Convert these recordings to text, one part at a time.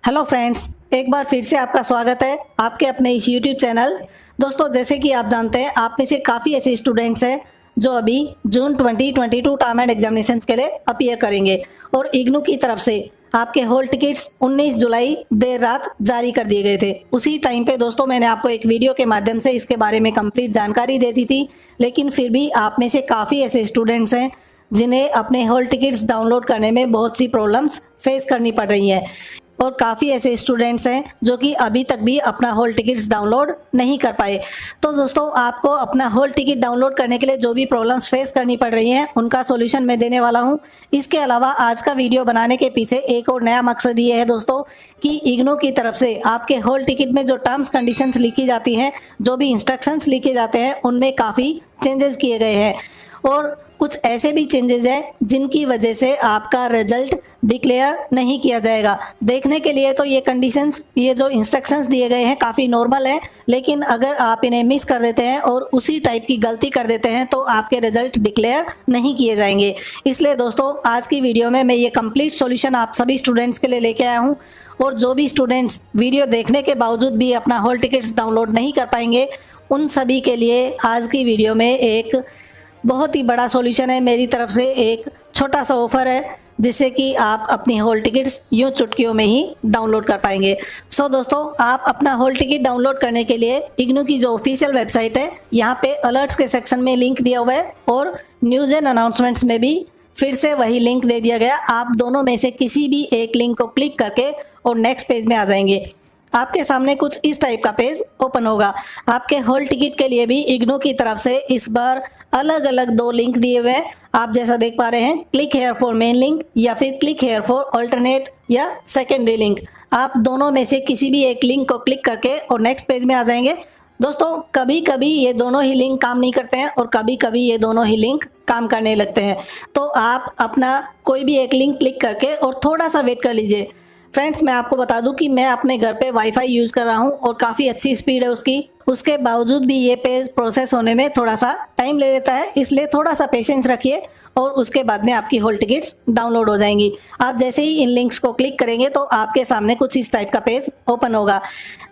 Hello friends, एक बार फिर से आपका स्वागत है आपके अपने इस यूट्यूब चैनल। दोस्तों, जैसे कि आप जानते हैं, आप में से काफ़ी ऐसे स्टूडेंट्स हैं जो अभी जून 2022 टर्म एंड एग्जामिनेशंस के लिए अपीयर करेंगे और इग्नू की तरफ से आपके हॉल टिकट्स 19 जुलाई देर रात जारी कर दिए गए थे। उसी टाइम पे दोस्तों मैंने आपको एक वीडियो के माध्यम से इसके बारे में कंप्लीट जानकारी दे दी थी, लेकिन फिर भी आप में से काफ़ी ऐसे स्टूडेंट्स हैं जिन्हें अपने हॉल टिकट्स डाउनलोड करने में बहुत सी प्रॉब्लम्स फेस करनी पड़ रही हैं और काफ़ी ऐसे स्टूडेंट्स हैं जो कि अभी तक भी अपना हॉल टिकट्स डाउनलोड नहीं कर पाए। तो दोस्तों, आपको अपना हॉल टिकट डाउनलोड करने के लिए जो भी प्रॉब्लम्स फेस करनी पड़ रही हैं उनका सॉल्यूशन मैं देने वाला हूं। इसके अलावा आज का वीडियो बनाने के पीछे एक और नया मकसद ये है दोस्तों कि इग्नू की तरफ से आपके हॉल टिकट में जो टर्म्स कंडीशंस लिखी जाती हैं, जो भी इंस्ट्रक्शंस लिखे जाते हैं, उनमें काफ़ी चेंजेस किए गए हैं और कुछ ऐसे भी चेंजेस हैं जिनकी वजह से आपका रिजल्ट डिक्लेयर नहीं किया जाएगा। देखने के लिए तो ये कंडीशंस, ये जो इंस्ट्रक्शंस दिए गए हैं काफ़ी नॉर्मल है, लेकिन अगर आप इन्हें मिस कर देते हैं और उसी टाइप की गलती कर देते हैं तो आपके रिजल्ट डिक्लेयर नहीं किए जाएंगे। इसलिए दोस्तों, आज की वीडियो में मैं ये कंप्लीट सॉल्यूशन आप सभी स्टूडेंट्स के लिए लेके आया हूँ और जो भी स्टूडेंट्स वीडियो देखने के बावजूद भी अपना हॉल टिकट्स डाउनलोड नहीं कर पाएंगे, उन सभी के लिए आज की वीडियो में एक बहुत ही बड़ा सॉल्यूशन है। मेरी तरफ से एक छोटा सा ऑफर है जिससे कि आप अपनी हॉल टिकट्स यूँ चुटकियों में ही डाउनलोड कर पाएंगे। सो दोस्तों, आप अपना हॉल टिकट डाउनलोड करने के लिए इग्नू की जो ऑफिशियल वेबसाइट है, यहाँ पे अलर्ट्स के सेक्शन में लिंक दिया हुआ है और न्यूज़ एंड अनाउंसमेंट्स में भी फिर से वही लिंक दे दिया गया। आप दोनों में से किसी भी एक लिंक को क्लिक करके और नेक्स्ट पेज में आ जाएंगे। आपके सामने कुछ इस टाइप का पेज ओपन होगा। आपके हॉल टिकट के लिए भी इग्नू की तरफ से इस बार अलग अलग दो लिंक दिए हुए हैं। आप जैसा देख पा रहे हैं, click here for main link या फिर क्लिक हेयर फॉर अल्टरनेट या सेकेंडरी लिंक। आप दोनों में से किसी भी एक लिंक को क्लिक करके और नेक्स्ट पेज में आ जाएंगे। दोस्तों, कभी कभी ये दोनों ही लिंक काम नहीं करते हैं और कभी कभी ये दोनों ही लिंक काम करने लगते हैं, तो आप अपना कोई भी एक लिंक क्लिक करके और थोड़ा सा वेट कर लीजिए। फ्रेंड्स, मैं आपको बता दूं कि मैं अपने घर पे वाईफाई यूज़ कर रहा हूं और काफ़ी अच्छी स्पीड है उसकी। उसके बावजूद भी ये पेज प्रोसेस होने में थोड़ा सा टाइम ले लेता है, इसलिए थोड़ा सा पेशेंस रखिए और उसके बाद में आपकी हॉल टिकट्स डाउनलोड हो जाएंगी। आप जैसे ही इन लिंक्स को क्लिक करेंगे तो आपके सामने कुछ इस टाइप का पेज ओपन होगा।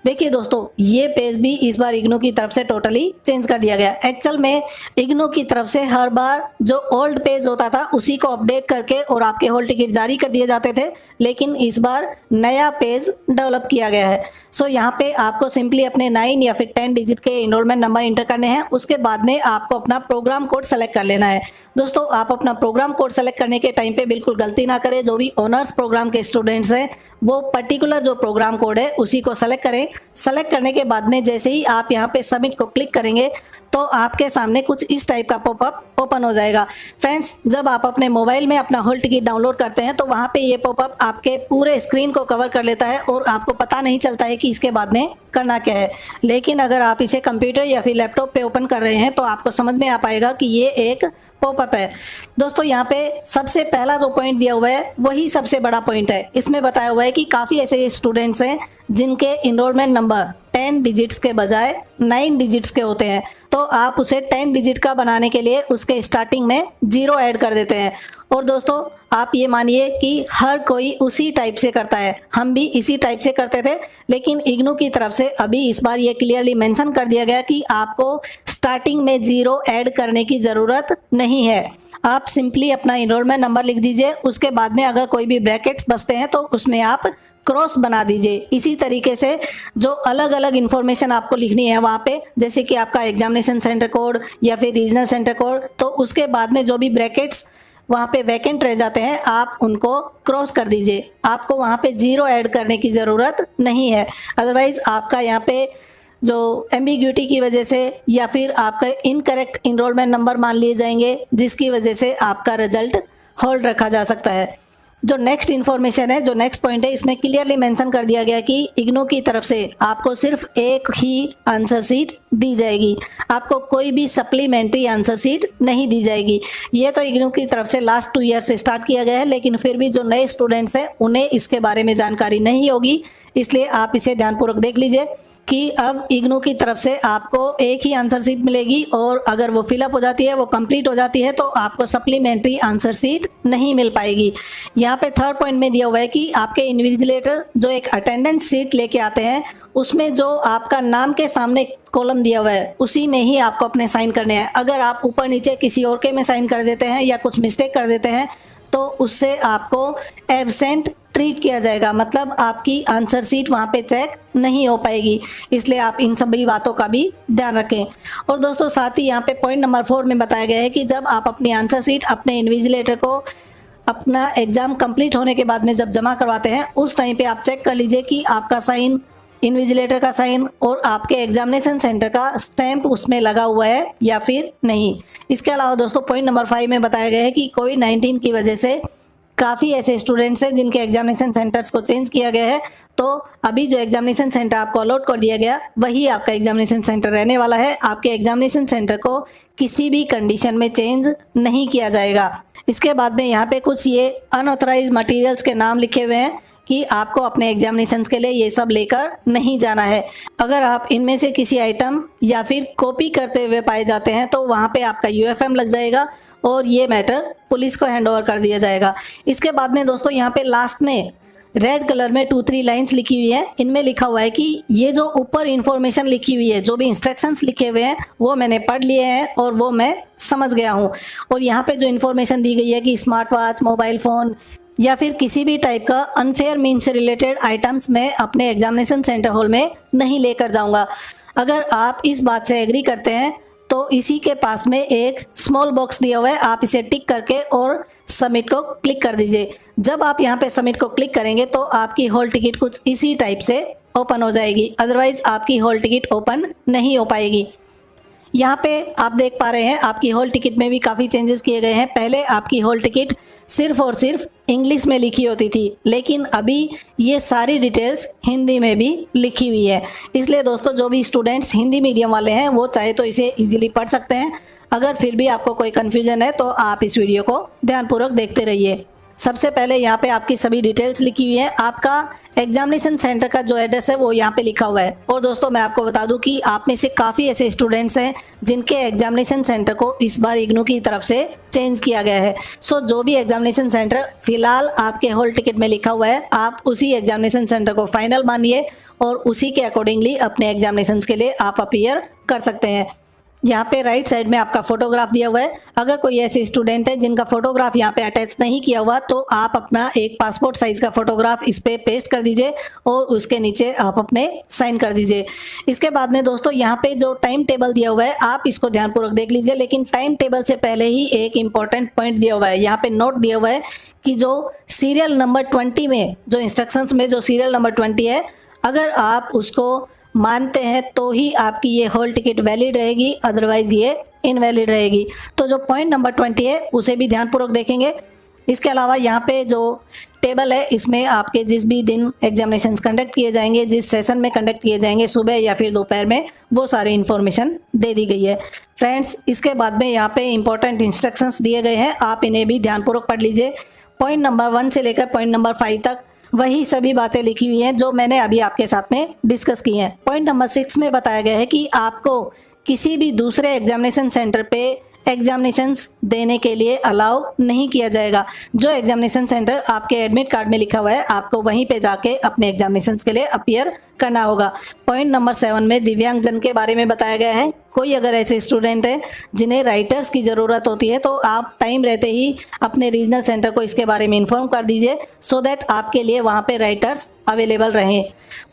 देखिए दोस्तों, ये पेज भी इस बार इग्नू की तरफ से टोटली चेंज कर दिया गया। एक्चुअल में इग्नू की तरफ से हर बार जो ओल्ड पेज होता था उसी को अपडेट करके और आपके हॉल टिकट जारी कर दिए जाते थे, लेकिन इस बार नया पेज डेवलप किया गया है। सो यहाँ पे आपको सिंपली अपने 9 या फिर 10 डिजिट के इनरोलमेंट नंबर इंटर करने हैं। उसके बाद में आपको अपना प्रोग्राम कोड सेलेक्ट कर लेना है। दोस्तों, आप अपना प्रोग्राम कोड सेलेक्ट करने के टाइम पे बिल्कुल गलती ना करें। जो भी ऑनर्स प्रोग्राम के स्टूडेंट्स हैं वो पर्टिकुलर जो प्रोग्राम कोड है उसी को सेलेक्ट करें। सेलेक्ट करने के बाद में जैसे ही आप यहाँ पे सबमिट को क्लिक करेंगे तो आपके सामने कुछ इस टाइप का पॉपअप ओपन हो जाएगा। फ्रेंड्स, जब आप अपने मोबाइल में अपना हॉल टिकट डाउनलोड करते हैं तो वहाँ पे ये पॉपअप आपके पूरे स्क्रीन को कवर कर लेता है और आपको पता नहीं चलता है कि इसके बाद में करना क्या है। लेकिन अगर आप इसे कंप्यूटर या फिर लैपटॉप पे ओपन कर रहे हैं तो आपको समझ में आ पाएगा कि ये एक पॉपअप है। दोस्तों, यहाँ पे सबसे पहला जो पॉइंट दिया हुआ है वही सबसे बड़ा पॉइंट है। इसमें बताया हुआ है कि काफ़ी ऐसे स्टूडेंट्स हैं जिनके इनरोलमेंट नंबर 10 डिजिट्स के बजाय 9 डिजिट्स के होते हैं, तो आप उसे 10 डिजिट का बनाने के लिए उसके स्टार्टिंग में 0 ऐड कर देते हैं। और दोस्तों, आप ये मानिए कि हर कोई उसी टाइप से करता है, हम भी इसी टाइप से करते थे, लेकिन इग्नू की तरफ से अभी इस बार ये क्लियरली मेंशन कर दिया गया कि आपको स्टार्टिंग में 0 ऐड करने की ज़रूरत नहीं है। आप सिंपली अपना इनरोलमेंट नंबर लिख दीजिए, उसके बाद में अगर कोई भी ब्रैकेट्स बचते हैं तो उसमें आप क्रॉस बना दीजिए। इसी तरीके से जो अलग अलग इन्फॉर्मेशन आपको लिखनी है वहाँ पे, जैसे कि आपका एग्जामिनेशन सेंटर कोड या फिर रीजनल सेंटर कोड, तो उसके बाद में जो भी ब्रैकेट्स वहाँ पे वैकेंट रह जाते हैं आप उनको क्रॉस कर दीजिए। आपको वहाँ पे 0 ऐड करने की ज़रूरत नहीं है। अदरवाइज़ आपका यहाँ पे जो एम्बिग्यूटी की वजह से या फिर आपका इनकरेक्ट इनरोलमेंट नंबर मान लिए जाएंगे, जिसकी वजह से आपका रिजल्ट होल्ड रखा जा सकता है। जो नेक्स्ट इन्फॉर्मेशन है, जो नेक्स्ट पॉइंट है, इसमें क्लियरली मेंशन कर दिया गया कि इग्नू की तरफ से आपको सिर्फ एक ही आंसर शीट दी जाएगी, आपको कोई भी सप्लीमेंट्री आंसर शीट नहीं दी जाएगी। ये तो इग्नू की तरफ से लास्ट 2 ईयर से स्टार्ट किया गया है, लेकिन फिर भी जो नए स्टूडेंट्स हैं उन्हें इसके बारे में जानकारी नहीं होगी, इसलिए आप इसे ध्यानपूर्वक देख लीजिए। कि अब इग्नू की तरफ से आपको एक ही आंसर शीट मिलेगी और अगर वो फिलअप हो जाती है, वो कंप्लीट हो जाती है, तो आपको सप्लीमेंट्री आंसर शीट नहीं मिल पाएगी। यहाँ पे थर्ड पॉइंट में दिया हुआ है कि आपके इन्विजिलेटर जो एक अटेंडेंस शीट लेके आते हैं, उसमें जो आपका नाम के सामने कॉलम दिया हुआ है उसी में ही आपको अपने साइन करने हैं। अगर आप ऊपर नीचे किसी और के में साइन कर देते हैं या कुछ मिस्टेक कर देते हैं तो उससे आपको एब्सेंट ट्रीट किया जाएगा, मतलब आपकी आंसर शीट वहाँ पे चेक नहीं हो पाएगी। इसलिए आप इन सभी बातों का भी ध्यान रखें। और दोस्तों साथ ही यहाँ पे पॉइंट नंबर 4 में बताया गया है कि जब आप अपनी आंसर शीट अपने इन्विजिलेटर को अपना एग्ज़ाम कंप्लीट होने के बाद में जब जमा करवाते हैं, उस टाइम पे आप चेक कर लीजिए कि आपका साइन, इन्विजिलेटर का साइन और आपके एग्जामिनेशन सेंटर का स्टैंप उसमें लगा हुआ है या फिर नहीं। इसके अलावा दोस्तों पॉइंट नंबर 5 में बताया गया है कि कोविड-19 की वजह से काफ़ी ऐसे स्टूडेंट्स हैं जिनके एग्जामिनेशन सेंटर्स को चेंज किया गया है, तो अभी जो एग्जामिनेशन सेंटर आपको अलॉट कर दिया गया वही आपका एग्जामिनेशन सेंटर रहने वाला है। आपके एग्जामिनेशन सेंटर को किसी भी कंडीशन में चेंज नहीं किया जाएगा। इसके बाद में यहाँ पे कुछ ये अनऑथराइज मटेरियल्स के नाम लिखे हुए हैं कि आपको अपने एग्जामिनेशन के लिए ये सब लेकर नहीं जाना है। अगर आप इनमें से किसी आइटम या फिर कॉपी करते हुए पाए जाते हैं तो वहाँ पे आपका यूएफएम लग जाएगा और ये मैटर पुलिस को हैंड ओवर कर दिया जाएगा। इसके बाद में दोस्तों यहाँ पे लास्ट में रेड कलर में 2-3 लाइंस लिखी हुई है। इनमें लिखा हुआ है कि ये जो ऊपर इंफॉर्मेशन लिखी हुई है, जो भी इंस्ट्रक्शंस लिखे हुए हैं वो मैंने पढ़ लिए हैं और वो मैं समझ गया हूँ। और यहाँ पे जो इन्फॉर्मेशन दी गई है कि स्मार्ट वॉच, मोबाइल फ़ोन या फिर किसी भी टाइप का अनफेयर मीन से रिलेटेड आइटम्स मैं अपने एग्जामिनेशन सेंटर हॉल में नहीं लेकर जाऊंगा। अगर आप इस बात से एग्री करते हैं तो इसी के पास में एक स्मॉल बॉक्स दिया हुआ है, आप इसे टिक करके और सबमिट को क्लिक कर दीजिए। जब आप यहाँ पे सबमिट को क्लिक करेंगे तो आपकी हॉल टिकट कुछ इसी टाइप से ओपन हो जाएगी, अदरवाइज आपकी हॉल टिकट ओपन नहीं हो पाएगी। यहाँ पे आप देख पा रहे हैं आपकी हॉल टिकट में भी काफ़ी चेंजेस किए गए हैं। पहले आपकी हॉल टिकट सिर्फ और सिर्फ इंग्लिश में लिखी होती थी, लेकिन अभी ये सारी डिटेल्स हिंदी में भी लिखी हुई है। इसलिए दोस्तों जो भी स्टूडेंट्स हिंदी मीडियम वाले हैं वो चाहे तो इसे इजीली पढ़ सकते हैं। अगर फिर भी आपको कोई कन्फ्यूजन है तो आप इस वीडियो को ध्यानपूर्वक देखते रहिए। सबसे पहले यहाँ पे आपकी सभी डिटेल्स लिखी हुई है। आपका एग्जामिनेशन सेंटर का जो एड्रेस है वो यहाँ पे लिखा हुआ है। और दोस्तों मैं आपको बता दूं कि आप में से काफ़ी ऐसे स्टूडेंट्स हैं जिनके एग्जामिनेशन सेंटर को इस बार इग्नू की तरफ से चेंज किया गया है। सो जो भी एग्जामिनेशन सेंटर फिलहाल आपके हॉल टिकट में लिखा हुआ है, आप उसी एग्जामिनेशन सेंटर को फाइनल मानिए और उसी के अकॉर्डिंगली अपने एग्जामिनेशन के लिए आप अपीयर कर सकते हैं। यहाँ पे राइट साइड में आपका फोटोग्राफ दिया हुआ है। अगर कोई ऐसे स्टूडेंट है जिनका फोटोग्राफ यहाँ पे अटैच नहीं किया हुआ तो आप अपना एक पासपोर्ट साइज का फोटोग्राफ इस पे पेस्ट कर दीजिए और उसके नीचे आप अपने साइन कर दीजिए। इसके बाद में दोस्तों यहाँ पे जो टाइम टेबल दिया हुआ है आप इसको ध्यानपूर्वक देख लीजिए, लेकिन टाइम टेबल से पहले ही एक इंपॉर्टेंट पॉइंट दिया हुआ है। यहाँ पे नोट दिया हुआ है कि जो सीरियल नंबर 20 में, जो इंस्ट्रक्शंस में जो सीरियल नंबर 20 है, अगर आप उसको मानते हैं तो ही आपकी ये हॉल टिकट वैलिड रहेगी, अदरवाइज ये इनवैलिड रहेगी। तो जो पॉइंट नंबर 20 है उसे भी ध्यानपूर्वक देखेंगे। इसके अलावा यहाँ पे जो टेबल है इसमें आपके जिस भी दिन एग्जामिनेशंस कंडक्ट किए जाएंगे, जिस सेशन में कंडक्ट किए जाएंगे, सुबह या फिर दोपहर में, वो सारी इन्फॉर्मेशन दे दी गई है। फ्रेंड्स इसके बाद में यहाँ पे इंपॉर्टेंट इंस्ट्रक्शंस दिए गए हैं, आप इन्हें भी ध्यानपूर्वक पढ़ लीजिए। पॉइंट नंबर 1 से लेकर पॉइंट नंबर 5 तक वही सभी बातें लिखी हुई हैं जो मैंने अभी आपके साथ में डिस्कस की हैं। पॉइंट नंबर 6 में बताया गया है कि आपको किसी भी दूसरे एग्जामिनेशन सेंटर पे एग्जामिनेशंस देने के लिए अलाउ नहीं किया जाएगा। जो एग्जामिनेशन सेंटर आपके एडमिट कार्ड में लिखा हुआ है आपको वहीं पे जाके अपने एग्जामिनेशंस के लिए अपीयर करना होगा। पॉइंट नंबर 7 में दिव्यांगजन के बारे में बताया गया है। कोई अगर ऐसे स्टूडेंट है जिन्हें राइटर्स की ज़रूरत होती है तो आप टाइम रहते ही अपने रीजनल सेंटर को इसके बारे में इन्फॉर्म कर दीजिए, सो दैट आपके लिए वहाँ पे राइटर्स अवेलेबल रहें।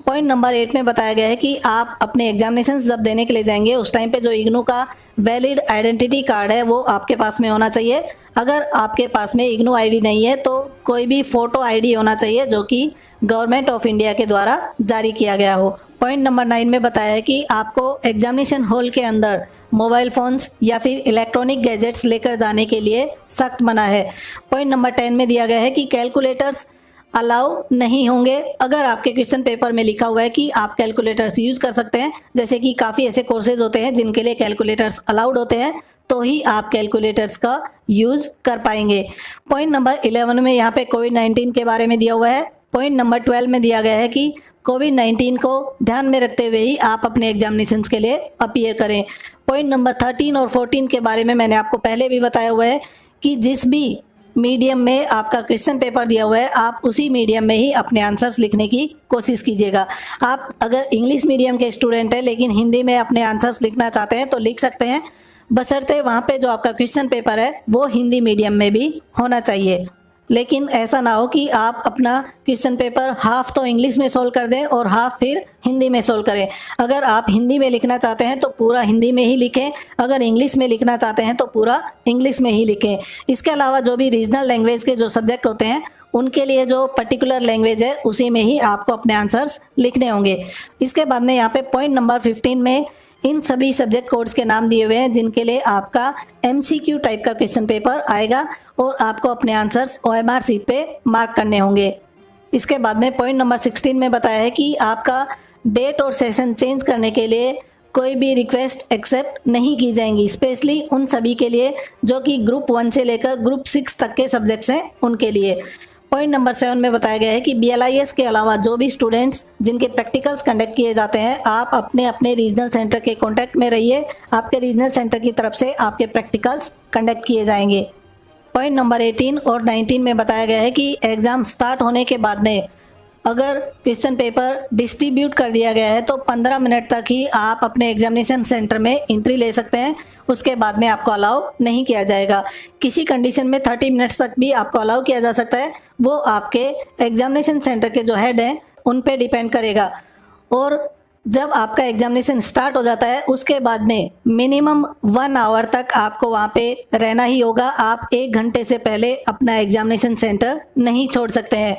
पॉइंट नंबर 8 में बताया गया है कि आप अपने एग्जामिनेशन जब देने के लिए जाएंगे उस टाइम पे जो इग्नू का वैलिड आइडेंटिटी कार्ड है वो आपके पास में होना चाहिए। अगर आपके पास में इग्नू आईडी नहीं है तो कोई भी फ़ोटो आईडी होना चाहिए जो कि गवर्नमेंट ऑफ इंडिया के द्वारा जारी किया गया हो। पॉइंट नंबर 9 में बताया है कि आपको एग्जामिनेशन हॉल के अंदर मोबाइल फ़ोन्स या फिर इलेक्ट्रॉनिक गैजेट्स लेकर जाने के लिए सख्त मना है। पॉइंट नंबर 10 में दिया गया है कि कैलकुलेटर्स अलाउ नहीं होंगे। अगर आपके क्वेश्चन पेपर में लिखा हुआ है कि आप कैलकुलेटर्स यूज़ कर सकते हैं, जैसे कि काफ़ी ऐसे कोर्सेज होते हैं जिनके लिए कैलकुलेटर्स अलाउड होते हैं, तो ही आप कैलकुलेटर्स का यूज़ कर पाएंगे। पॉइंट नंबर 11 में यहाँ पे कोविड-19 के बारे में दिया हुआ है। पॉइंट नंबर 12 में दिया गया है कि कोविड-19 को ध्यान में रखते हुए ही आप अपने एग्जामिनेशंस के लिए अपीयर करें। पॉइंट नंबर 13 और 14 के बारे में मैंने आपको पहले भी बताया हुआ है कि जिस भी मीडियम में आपका क्वेश्चन पेपर दिया हुआ है आप उसी मीडियम में ही अपने आंसर्स लिखने की कोशिश कीजिएगा। आप अगर इंग्लिश मीडियम के स्टूडेंट हैं लेकिन हिंदी में अपने आंसर्स लिखना चाहते हैं तो लिख सकते हैं, बशर्ते वहाँ पे जो आपका क्वेश्चन पेपर है वो हिंदी मीडियम में भी होना चाहिए। लेकिन ऐसा ना हो कि आप अपना क्वेश्चन पेपर हाफ तो इंग्लिश में सोल्व कर दें और हाफ फिर हिंदी में सोल्व करें। अगर आप हिंदी में लिखना चाहते हैं तो पूरा हिंदी में ही लिखें, अगर इंग्लिश में लिखना चाहते हैं तो पूरा इंग्लिश में ही लिखें। इसके अलावा जो भी रीजनल लैंग्वेज के जो सब्जेक्ट होते हैं उनके लिए जो पर्टिकुलर लैंग्वेज है उसी में ही आपको अपने आंसर्स लिखने होंगे। इसके बाद में यहाँ पे पॉइंट नंबर 15 में इन सभी सब्जेक्ट कोड्स के नाम दिए हुए हैं जिनके लिए आपका MCQ टाइप का क्वेश्चन पेपर आएगा और आपको अपने आंसर्स OMR शीट पे मार्क करने होंगे। इसके बाद में पॉइंट नंबर 16 में बताया है कि आपका डेट और सेशन चेंज करने के लिए कोई भी रिक्वेस्ट एक्सेप्ट नहीं की जाएंगी, स्पेशली उन सभी के लिए जो कि ग्रुप 1 से लेकर ग्रुप 6 तक के सब्जेक्ट्स हैं उनके लिए। पॉइंट नंबर 7 में बताया गया है कि BLIS के अलावा जो भी स्टूडेंट्स जिनके प्रैक्टिकल्स कंडक्ट किए जाते हैं आप अपने अपने रीजनल सेंटर के कांटेक्ट में रहिए, आपके रीजनल सेंटर की तरफ से आपके प्रैक्टिकल्स कंडक्ट किए जाएंगे। पॉइंट नंबर 18 और 19 में बताया गया है कि एग्ज़ाम स्टार्ट होने के बाद में अगर क्वेश्चन पेपर डिस्ट्रीब्यूट कर दिया गया है तो 15 मिनट तक ही आप अपने एग्जामिनेशन सेंटर में एंट्री ले सकते हैं, उसके बाद में आपको अलाउ नहीं किया जाएगा। किसी कंडीशन में 30 मिनट्स तक भी आपको अलाउ किया जा सकता है, वो आपके एग्जामिनेशन सेंटर के जो हेड हैं उन पे डिपेंड करेगा। और जब आपका एग्जामिनेशन स्टार्ट हो जाता है उसके बाद में मिनिमम 1 आवर तक आपको वहाँ पे रहना ही होगा। आप 1 घंटे से पहले अपना एग्जामिनेशन सेंटर नहीं छोड़ सकते हैं।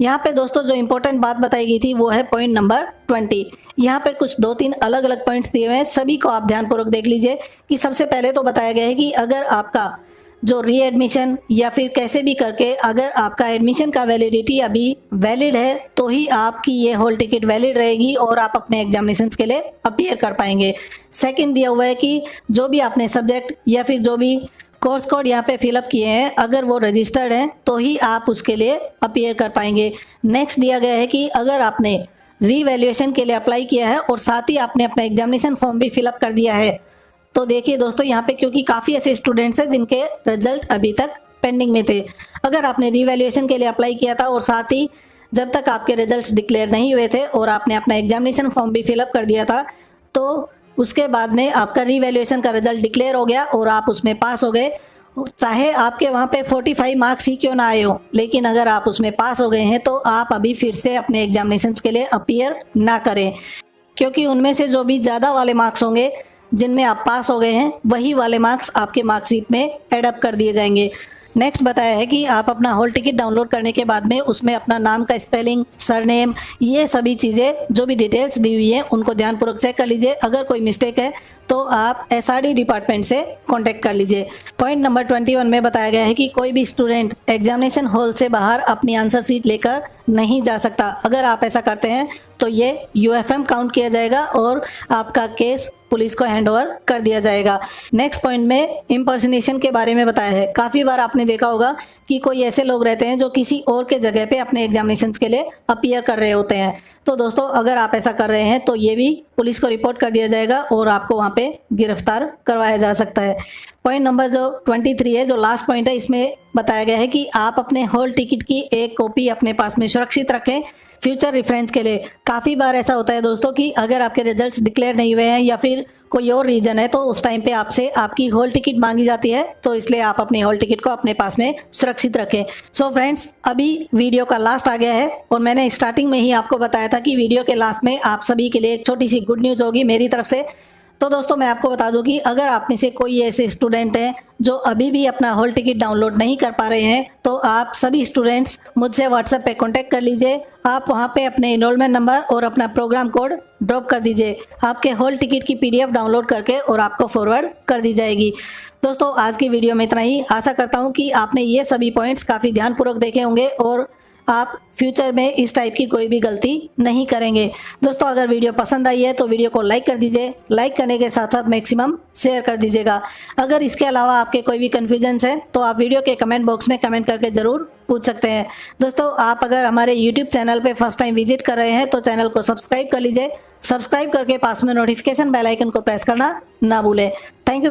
यहाँ पे दोस्तों जो इम्पोर्टेंट बात बताई गई थी वो है पॉइंट नंबर 20। यहाँ पे कुछ 2-3 अलग अलग पॉइंट्स दिए हुए हैं, सभी को आप ध्यानपूर्वक देख लीजिए। कि सबसे पहले तो बताया गया है कि अगर आपका जो रीएडमिशन या फिर कैसे भी करके अगर आपका एडमिशन का वैलिडिटी अभी वैलिड है तो ही आपकी ये हॉल टिकट वैलिड रहेगी और आप अपने एग्जामिनेशन के लिए अपीयर कर पाएंगे। सेकंड दिया हुआ है कि जो भी आपने सब्जेक्ट या फिर जो भी कोर्स कोड यहाँ पे फिलअप किए हैं अगर वो रजिस्टर्ड हैं तो ही आप उसके लिए अपीयर कर पाएंगे। नेक्स्ट दिया गया है कि अगर आपने रीवैल्यूएशन के लिए अप्लाई किया है और साथ ही आपने अपना एग्जामिनेशन फॉर्म भी फिलअप कर दिया है तो देखिए दोस्तों यहाँ पे क्योंकि काफ़ी ऐसे स्टूडेंट्स हैं जिनके रिजल्ट अभी तक पेंडिंग में थे, अगर आपने रीवैल्यूएशन के लिए अप्लाई किया था और साथ ही जब तक आपके रिजल्ट्स डिक्लेयर नहीं हुए थे और आपने अपना एग्जामिनेशन फॉर्म भी फिलअप कर दिया था तो उसके बाद में आपका रीवैल्यूएशन का रिजल्ट डिक्लेयर हो गया और आप उसमें पास हो गए, चाहे आपके वहाँ पे 45 मार्क्स ही क्यों ना आए हो, लेकिन अगर आप उसमें पास हो गए हैं तो आप अभी फिर से अपने एग्जामिनेशंस के लिए अपीयर ना करें, क्योंकि उनमें से जो भी ज़्यादा वाले मार्क्स होंगे जिनमें आप पास हो गए हैं वही वाले मार्क्स आपके मार्कशीट में एड अप कर दिए जाएंगे। नेक्स्ट बताया है कि आप अपना हॉल टिकट डाउनलोड करने के बाद में उसमें अपना नाम का स्पेलिंग, सरनेम, ये सभी चीज़ें जो भी डिटेल्स दी हुई हैं उनको ध्यानपूर्वक चेक कर लीजिए। अगर कोई मिस्टेक है तो आप SRD डिपार्टमेंट से कांटेक्ट कर लीजिए। पॉइंट नंबर 21 में बताया गया है कि कोई भी स्टूडेंट एग्जामिनेशन हॉल से बाहर अपनी आंसर शीट लेकर नहीं जा सकता। अगर आप ऐसा करते हैं तो ये UFM काउंट किया जाएगा और आपका केस पुलिस को हैंडओवर कर दिया जाएगा। नेक्स्ट पॉइंट में इम्पर्सनेशन के बारे में बताया है। काफ़ी बार आपने देखा होगा कि कोई ऐसे लोग रहते हैं जो किसी और के जगह पे अपने एग्जामिनेशंस के लिए अपीयर कर रहे होते हैं। तो दोस्तों अगर आप ऐसा कर रहे हैं तो ये भी पुलिस को रिपोर्ट कर दिया जाएगा और आपको वहाँ पे गिरफ्तार करवाया जा सकता है। पॉइंट नंबर जो 23 है, जो लास्ट पॉइंट है, इसमें बताया गया है कि आप अपने हॉल टिकट की एक कॉपी अपने पास में सुरक्षित रखें फ्यूचर रेफरेंस के लिए। काफ़ी बार ऐसा होता है दोस्तों कि अगर आपके रिजल्ट्स डिक्लेयर नहीं हुए हैं या फिर कोई और रीज़न है तो उस टाइम पे आपसे आपकी हॉल टिकट मांगी जाती है, तो इसलिए आप अपनी हॉल टिकट को अपने पास में सुरक्षित रखें। सो फ्रेंड्स, अभी वीडियो का लास्ट आ गया है और मैंने स्टार्टिंग में ही आपको बताया था कि वीडियो के लास्ट में आप सभी के लिए एक छोटी सी गुड न्यूज़ होगी मेरी तरफ से। तो दोस्तों मैं आपको बता दूं कि अगर आप में से कोई ऐसे स्टूडेंट हैं जो अभी भी अपना हॉल टिकट डाउनलोड नहीं कर पा रहे हैं तो आप सभी स्टूडेंट्स मुझसे व्हाट्सएप पे कांटेक्ट कर लीजिए। आप वहां पे अपने एनरोलमेंट नंबर और अपना प्रोग्राम कोड ड्रॉप कर दीजिए। आपके हॉल टिकट की PDF डाउनलोड करके और आपको फॉरवर्ड कर दी जाएगी। दोस्तों आज की वीडियो में इतना ही। आशा करता हूँ कि आपने ये सभी पॉइंट्स काफ़ी ध्यानपूर्वक देखे होंगे और आप फ्यूचर में इस टाइप की कोई भी गलती नहीं करेंगे। दोस्तों अगर वीडियो पसंद आई है तो वीडियो को लाइक कर दीजिए, लाइक करने के साथ साथ मैक्सिमम शेयर कर दीजिएगा। अगर इसके अलावा आपके कोई भी कन्फ्यूजन्स है तो आप वीडियो के कमेंट बॉक्स में कमेंट करके ज़रूर पूछ सकते हैं। दोस्तों आप अगर हमारे यूट्यूब चैनल पे फर्स्ट टाइम विजिट कर रहे हैं तो चैनल को सब्सक्राइब कर लीजिए, सब्सक्राइब करके पास में नोटिफिकेशन बेल आइकन को प्रेस करना ना भूलें। Thank you.